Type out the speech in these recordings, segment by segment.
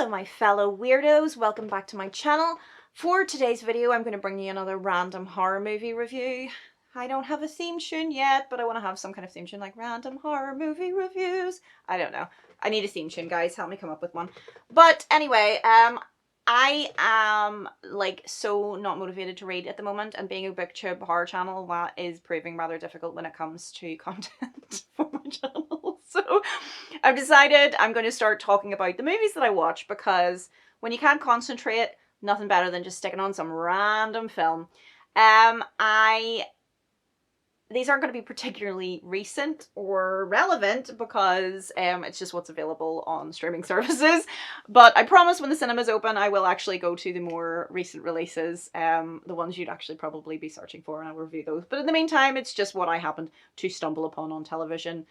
Hello my fellow weirdos, welcome back to my channel. For today's video I'm going to bring you another random horror movie review. I don't have a theme tune yet, but I want to have some kind of theme tune like random horror movie reviews. I don't know. I need a theme tune, guys. Help me come up with one. But anyway, I am like so not motivated to read at the moment, and being a booktube horror channel, that is proving rather difficult when it comes to content for my channel. So I've decided I'm going to start talking about the movies that I watch, because when you can't concentrate, nothing better than just sticking on some random film. These aren't going to be particularly recent or relevant because it's just what's available on streaming services. But I promise when the cinemas open, I will actually go to the more recent releases, the ones you'd actually probably be searching for, and I'll review those. But in the meantime, it's just what I happened to stumble upon on television.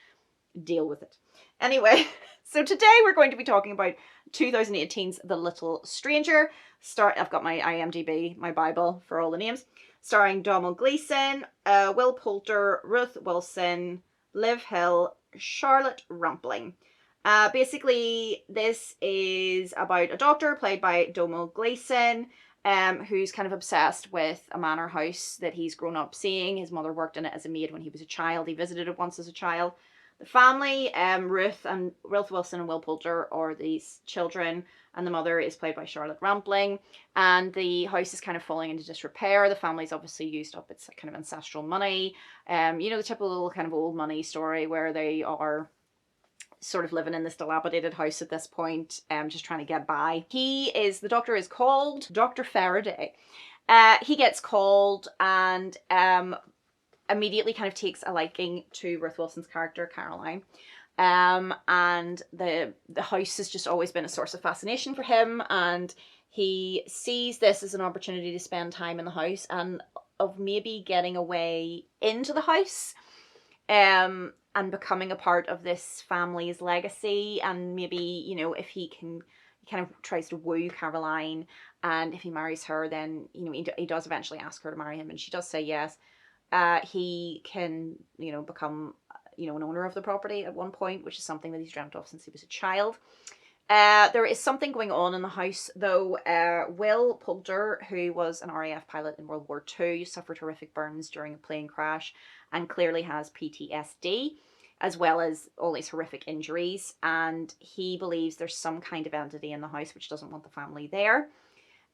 Deal with it. Anyway, so today we're going to be talking about 2018's The Little Stranger. I've got my IMDb, my Bible for all the names. Starring Domhnall Gleeson, Will Poulter, Ruth Wilson, Liv Hill, Charlotte Rampling. Basically, this is about a doctor played by Domhnall Gleeson, who's kind of obsessed with a manor house that he's grown up seeing. His mother worked in it as a maid when he was a child. He visited it once as a child. The family, Ruth Wilson and Will Poulter, are these children, and the mother is played by Charlotte Rampling, and the house is kind of falling into disrepair. The family's obviously used up its kind of ancestral money. You know, the typical kind of old money story where they are sort of living in this dilapidated house at this point, just trying to get by. The doctor is called Dr. Faraday. He gets called and immediately kind of takes a liking to Ruth Wilson's character, Caroline. And the house has just always been a source of fascination for him, and he sees this as an opportunity to spend time in the house and of maybe getting away into the house, and becoming a part of this family's legacy. And maybe, you know, if he kind of tries to woo Caroline, and if he marries her, then, you know, he does eventually ask her to marry him, and she does say yes. He can, you know, become, you know, an owner of the property at one point, which is something that he's dreamt of since he was a child. There is something going on in the house, though. Will Poulter, who was an RAF pilot in World War II, suffered horrific burns during a plane crash and clearly has PTSD, as well as all these horrific injuries. And he believes there's some kind of entity in the house which doesn't want the family there.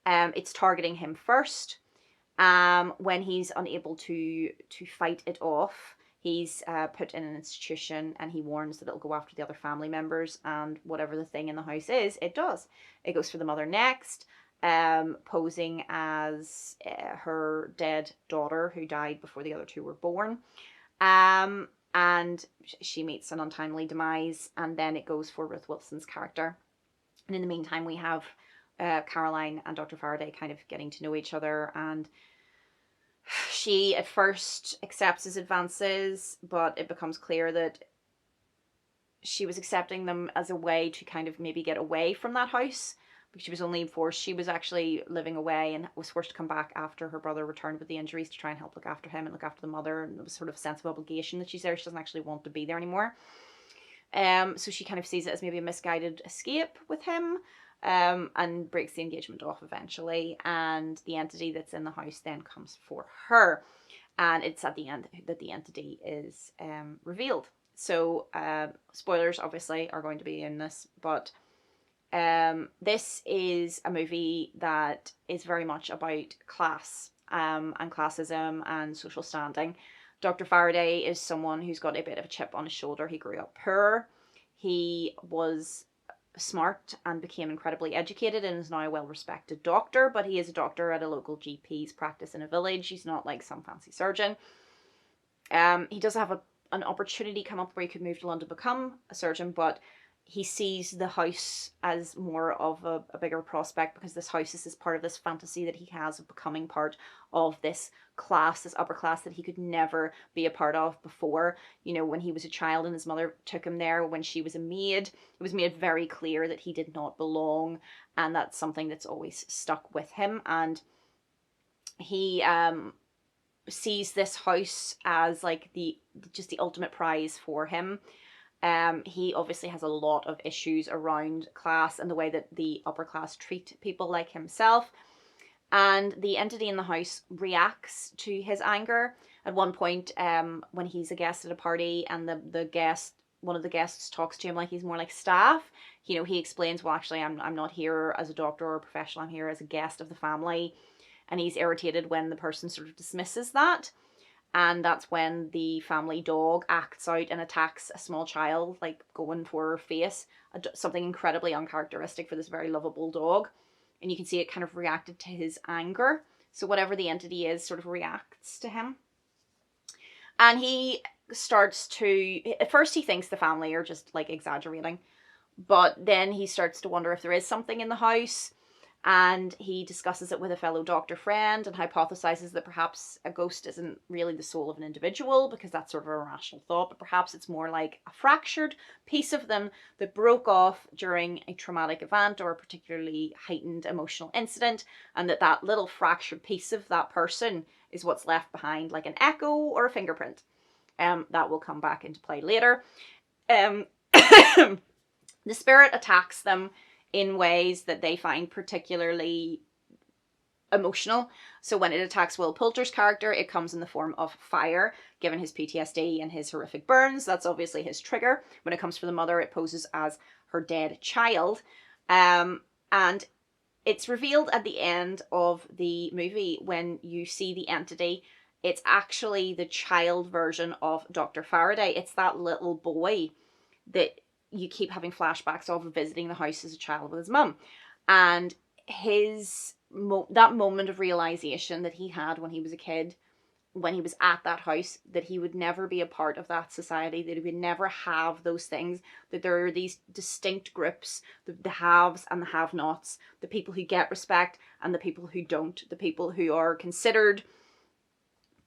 It's targeting him first. When he's unable to fight it off, he's put in an institution, and he warns that it'll go after the other family members, and whatever the thing in the house is, it does. It goes for the mother next, posing as her dead daughter who died before the other two were born. And she meets an untimely demise, and then it goes for Ruth Wilson's character. And in the meantime, we have Caroline and Dr. Faraday kind of getting to know each other, and she at first accepts his advances, but it becomes clear that she was accepting them as a way to kind of maybe get away from that house, because she was only forced. She was actually living away and was forced to come back after her brother returned with the injuries to try and help look after him and look after the mother, and there was sort of a sense of obligation that she's there. She doesn't actually want to be there anymore. So she kind of sees it as maybe a misguided escape with him. And breaks the engagement off eventually, and the entity that's in the house then comes for her, and it's at the end that the entity is revealed. So spoilers obviously are going to be in this, but this is a movie that is very much about class and classism and social standing. Dr. Faraday is someone who's got a bit of a chip on his shoulder. He grew up poor. He was smart and became incredibly educated and is now a well-respected doctor, but he is a doctor at a local GP's practice in a village. He's not like some fancy surgeon. He does have an opportunity come up where he could move to London to become a surgeon, but he sees the house as more of a bigger prospect, because this house is part of this fantasy that he has of becoming part of this class, this upper class that he could never be a part of before. You know, when he was a child and his mother took him there when she was a maid, it was made very clear that he did not belong, and that's something that's always stuck with him. And he sees this house as like the ultimate prize for him. He obviously has a lot of issues around class and the way that the upper class treat people like himself. And the entity in the house reacts to his anger. At one point, when he's a guest at a party and one of the guests talks to him like he's more like staff, you know, he explains, well, actually, I'm not here as a doctor or a professional, I'm here as a guest of the family. And he's irritated when the person sort of dismisses that. And that's when the family dog acts out and attacks a small child, like going for her face, something incredibly uncharacteristic for this very lovable dog. And you can see it kind of reacted to his anger. So whatever the entity is sort of reacts to him. And he starts to, at first he thinks the family are just like exaggerating, but then he starts to wonder if there is something in the house. And he discusses it with a fellow doctor friend and hypothesizes that perhaps a ghost isn't really the soul of an individual, because that's sort of a rational thought, but perhaps it's more like a fractured piece of them that broke off during a traumatic event or a particularly heightened emotional incident, and that little fractured piece of that person is what's left behind, like an echo or a fingerprint. That will come back into play later. The spirit attacks them in ways that they find particularly emotional. So when it attacks Will Poulter's character, it comes in the form of fire. Given his PTSD and his horrific burns, that's obviously his trigger. When it comes for the mother, it poses as her dead child. And it's revealed at the end of the movie when you see the entity. It's actually the child version of Dr. Faraday. It's that little boy that you keep having flashbacks of visiting the house as a child with his mum. And that moment of realization that he had when he was a kid, when he was at that house, that he would never be a part of that society, that he would never have those things, that there are these distinct groups, the haves and the have-nots, the people who get respect and the people who don't, the people who are considered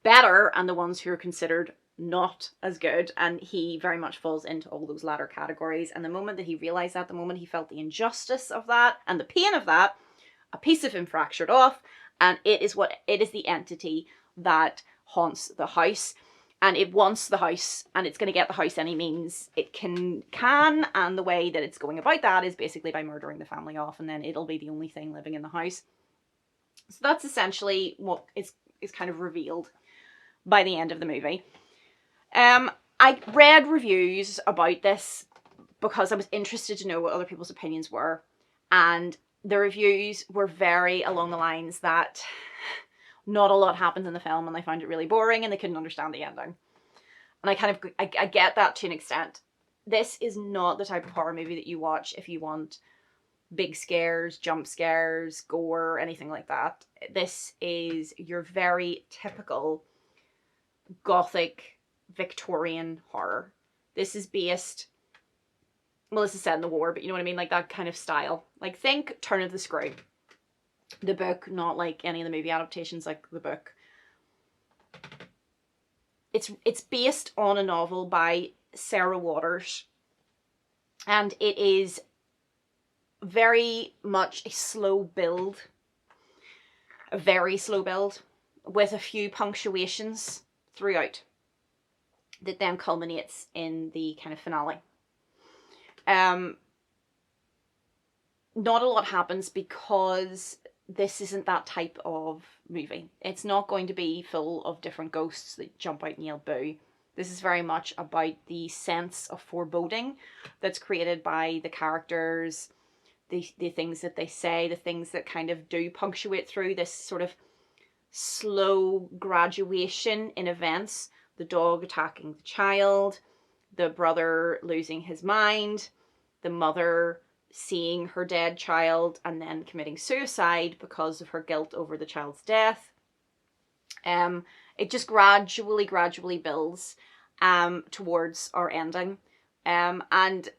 better and the ones who are considered not as good. And he very much falls into all those latter categories. And the moment that he realized that, the moment he felt the injustice of that and the pain of that, a piece of him fractured off, and it is the entity that haunts the house. And it wants the house, and it's going to get the house any means it can, and the way that it's going about that is basically by murdering the family off, and then it'll be the only thing living in the house. So that's essentially what is kind of revealed by the end of the movie. I read reviews about this because I was interested to know what other people's opinions were, and the reviews were very along the lines that not a lot happens in the film and they found it really boring and they couldn't understand the ending. And I get that to an extent. This is not the type of horror movie that you watch if you want big scares, jump scares, gore, anything like that. This is your very typical gothic Victorian horror. This is based, well, this is set in the war, but you know what I mean, like that kind of style. Like think Turn of the Screw. The book, not like any of the movie adaptations, like the book. It's based on a novel by Sarah Waters, and it is very much a slow build, a very slow build, with a few punctuations throughout that then culminates in the kind of finale. Not a lot happens because this isn't that type of movie. It's not going to be full of different ghosts that jump out and yell boo. This is very much about the sense of foreboding that's created by the characters, the things that they say, the things that kind of do punctuate through this sort of slow graduation in events. The dog attacking the child, the brother losing his mind, the mother seeing her dead child and then committing suicide because of her guilt over the child's death. It just gradually builds towards our ending. And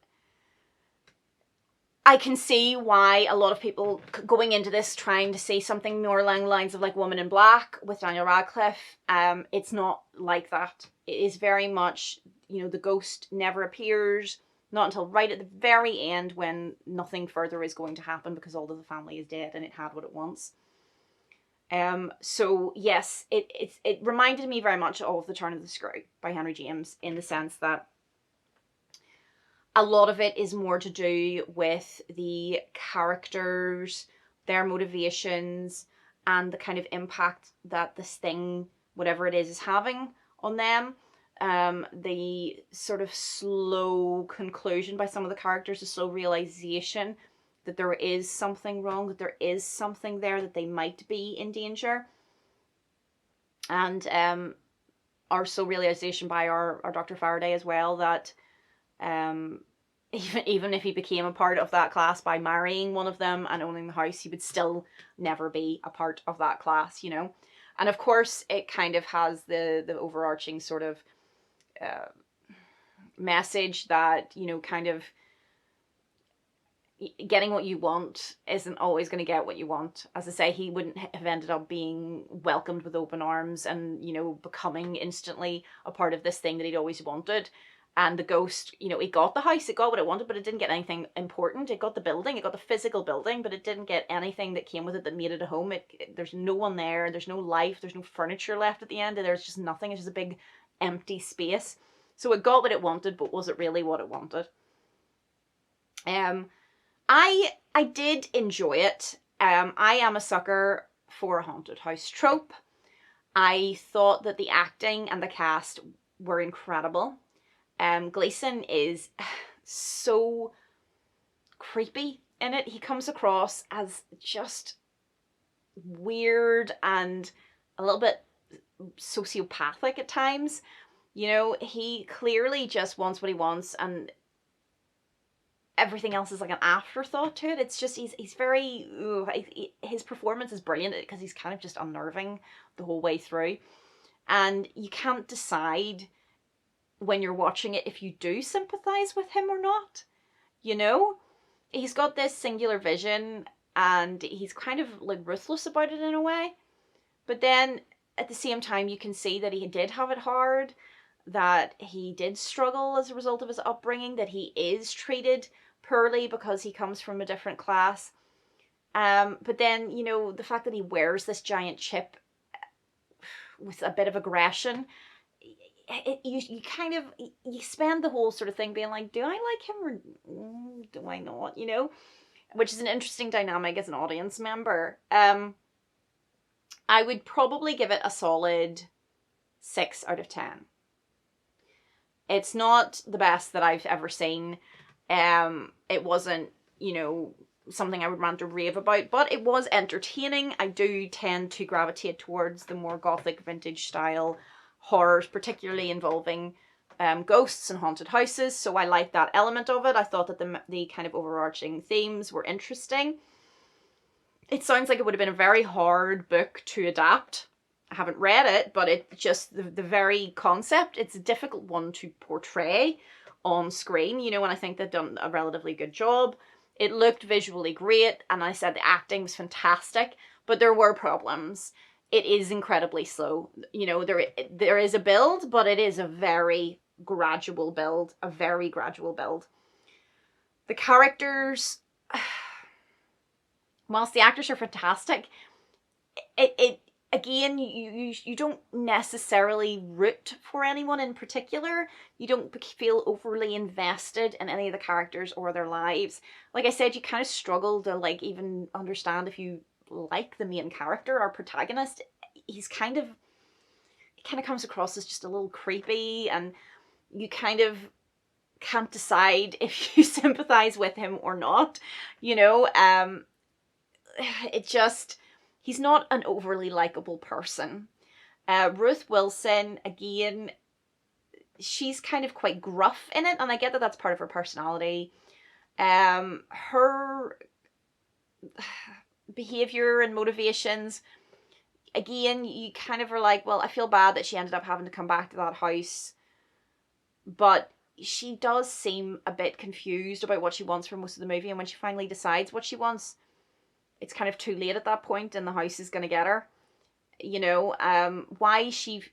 I can see why a lot of people going into this trying to see something more along the lines of like Woman in Black with Daniel Radcliffe. It's not like that. It is very much, you know, the ghost never appears, not until right at the very end when nothing further is going to happen because all of the family is dead and it had what it wants. So yes, it reminded me very much of The Turn of the Screw by Henry James, in the sense that a lot of it is more to do with the characters, their motivations, and the kind of impact that this thing, whatever it is having on them. The sort of slow conclusion by some of the characters, the slow realization that there is something wrong, that there is something there, that they might be in danger. And our slow realization by our Dr. Faraday as well, that even if he became a part of that class by marrying one of them and owning the house, he would still never be a part of that class, you know. And of course, it kind of has the overarching sort of message that, you know, kind of getting what you want isn't always going to get what you want. As I say, he wouldn't have ended up being welcomed with open arms and, you know, becoming instantly a part of this thing that he'd always wanted. And the ghost, you know, it got the house, it got what it wanted, but it didn't get anything important. It got the building, it got the physical building, but it didn't get anything that came with it that made it a home. There's no one there, there's no life, there's no furniture left at the end, there's just nothing. It's just a big empty space. So it got what it wanted, but was it really what it wanted? I did enjoy it. I am a sucker for a haunted house trope. I thought that the acting and the cast were incredible. Gleason is so creepy in it. He comes across as just weird and a little bit sociopathic at times. You know, he clearly just wants what he wants, and everything else is like an afterthought to it. It's just, he's very, his performance is brilliant because he's kind of just unnerving the whole way through. And you can't decide when you're watching it if you do sympathize with him or not. You know, he's got this singular vision and he's kind of like ruthless about it in a way. But then at the same time, you can see that he did have it hard, that he did struggle as a result of his upbringing, that he is treated poorly because he comes from a different class. But then, you know, the fact that he wears this giant chip with a bit of aggression, you kind of, you spend the whole sort of thing being like, do I like him or do I not, you know? Which is an interesting dynamic as an audience member. I would probably give it a solid 6 out of 10. It's not the best that I've ever seen. It wasn't, you know, something I would rant or rave about, but it was entertaining. I do tend to gravitate towards the more gothic vintage style horrors, particularly involving ghosts and haunted houses, so I liked that element of it. I thought that the kind of overarching themes were interesting. It sounds like it would have been a very hard book to adapt. I haven't read it, but it just, the very concept, it's a difficult one to portray on screen, you know, and I think they've done a relatively good job. It looked visually great, and I said the acting was fantastic, but there were problems. It is incredibly slow. You know, there is a build, but it is a very gradual build, The characters, whilst the actors are fantastic, it again, you don't necessarily root for anyone in particular. You don't feel overly invested in any of the characters or their lives. Like I said, you kind of struggle to like even understand if you like the main character, our protagonist. He kind of comes across as just a little creepy, and you kind of can't decide if you sympathize with him or not, you know. It just, he's not an overly likable person. Ruth Wilson, again, she's kind of quite gruff in it, and I get that that's part of her personality. Her behavior and motivations, again, you kind of are like, well, I feel bad that she ended up having to come back to that house, but she does seem a bit confused about what she wants for most of the movie, and when she finally decides what she wants, it's kind of too late at that point, and the house is going to get her. You know, why she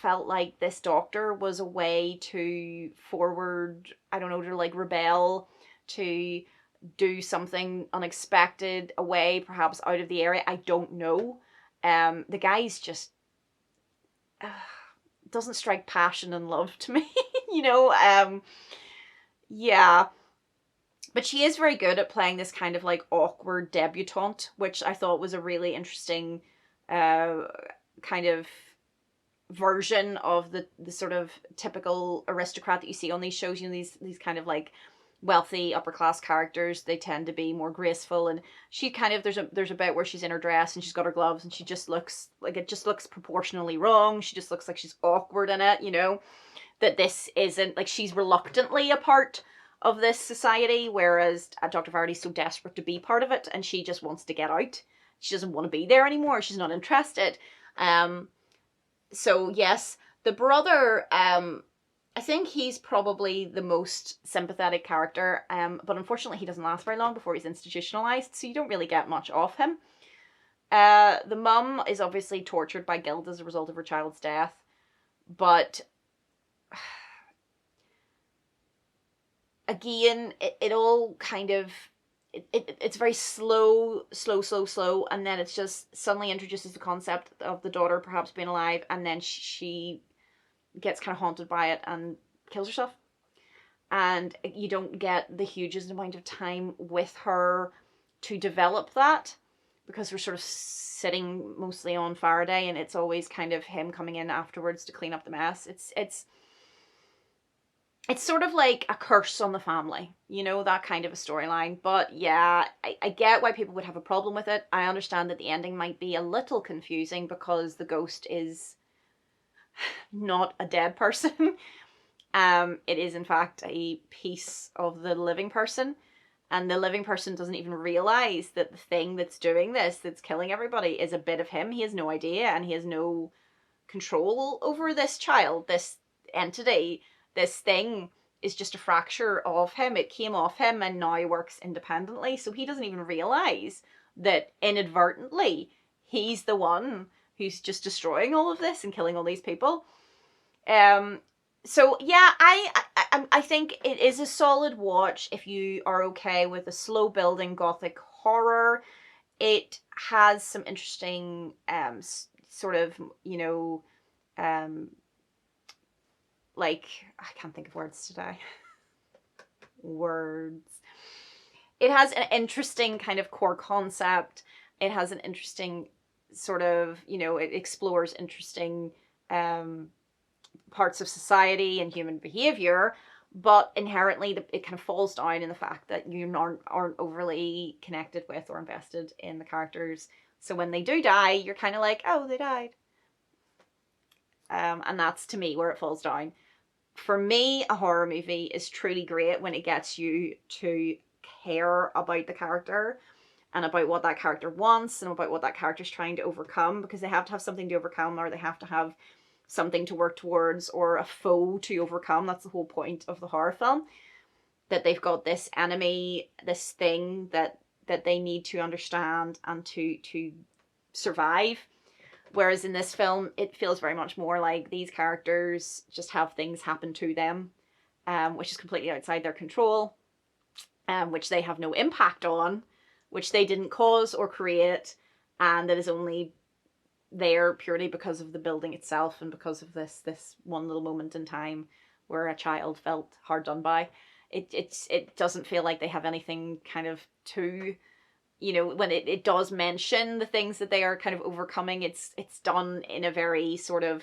felt like this doctor was a way to forward, I don't know, to like rebel, to do something unexpected, away, perhaps out of the area, I don't know. The guy's just doesn't strike passion and love to me. You know, Yeah. But she is very good at playing this kind of like awkward debutante, which I thought was a really interesting uh, kind of version of the sort of typical aristocrat that you see on these shows. You know, these kind of like wealthy upper class characters. They tend to be more graceful, and she kind of there's a bit where she's in her dress and she's got her gloves and she just looks like it just looks proportionally wrong. She just looks like she's awkward in it. You know, that this isn't like she's reluctantly a part of this society, whereas Dr. Verity's so desperate to be part of it, and she just wants to get out. She doesn't want to be there anymore. She's not interested. Um, so yes, the brother, I think he's probably the most sympathetic character, but unfortunately he doesn't last very long before he's institutionalized, so you don't really get much of him. The mum is obviously tortured by guilt as a result of her child's death, but again, it all kind of it's very slow, and then it's just suddenly introduces the concept of the daughter perhaps being alive, and then she gets kind of haunted by it and kills herself. And you don't get the hugest amount of time with her to develop that, because we're sort of sitting mostly on Faraday, and it's always kind of him coming in afterwards to clean up the mess. It's sort of like a curse on the family, you know, that kind of a storyline. But yeah, I get why people would have a problem with it. I understand that the ending might be a little confusing because the ghost is not a dead person. It is in fact a piece of the living person. And the living person doesn't even realize that the thing that's doing this, that's killing everybody, is a bit of him. He has no idea, and he has no control over this child, this entity. This thing is just a fracture of him. It came off him and now works independently. So he doesn't even realize that inadvertently he's the one who's just destroying all of this and killing all these people. So yeah, I think it is a solid watch if you are okay with a slow building gothic horror. It has some interesting sort of, you know, like, I can't think of words today. Words. It has an interesting kind of core concept. It has an interesting sort of, you know, it explores interesting parts of society and human behavior, but inherently it kind of falls down in the fact that you aren't overly connected with or invested in the characters. So when they do die, you're kind of like, oh, they died. And that's, to me, where it falls down. For me, a horror movie is truly great when it gets you to care about the character and about what that character wants and about what that character's trying to overcome, because they have to have something to overcome, or they have to have something to work towards, or a foe to overcome. That's the whole point of the horror film, that they've got this enemy, this thing that they need to understand and to survive. Whereas in this film, it feels very much more like these characters just have things happen to them, which is completely outside their control, which they have no impact on, which they didn't cause or create, and that is only there purely because of the building itself and because of this one little moment in time where a child felt hard done by. It doesn't feel like they have anything kind of to, you know, when it does mention the things that they are kind of overcoming, it's done in a very sort of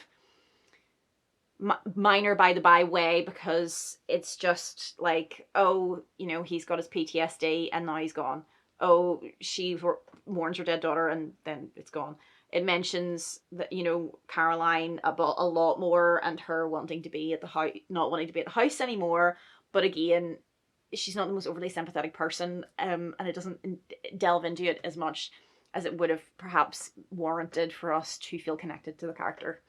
minor by the by way, because it's just like, oh, you know, he's got his PTSD and now he's gone. Oh, she mourns her dead daughter and then it's gone. It mentions that, you know, Caroline a lot more, and her wanting to be at the house, not wanting to be at the house anymore. But again, she's not the most overly sympathetic person, and it doesn't delve into it as much as it would have perhaps warranted for us to feel connected to the character.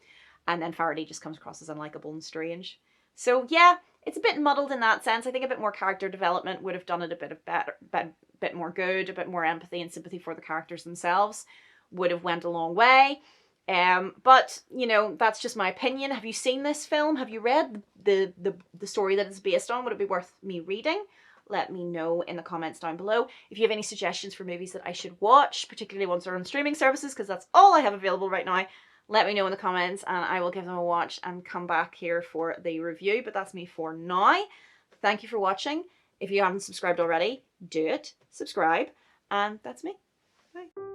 And then Faraday just comes across as unlikable and strange. So yeah, it's a bit muddled in that sense. I think a bit more character development would have done it a bit more good, a bit more empathy and sympathy for the characters themselves would have went a long way. But you know, that's just my opinion. Have you seen this film? Have you read the story that it's based on? Would it be worth me reading? Let me know in the comments down below. If you have any suggestions for movies that I should watch, particularly ones that are on streaming services, because that's all I have available right now, let me know in the comments and I will give them a watch and come back here for the review. But that's me for now. Thank you for watching. If you haven't subscribed already, do it. Subscribe. And that's me. Bye.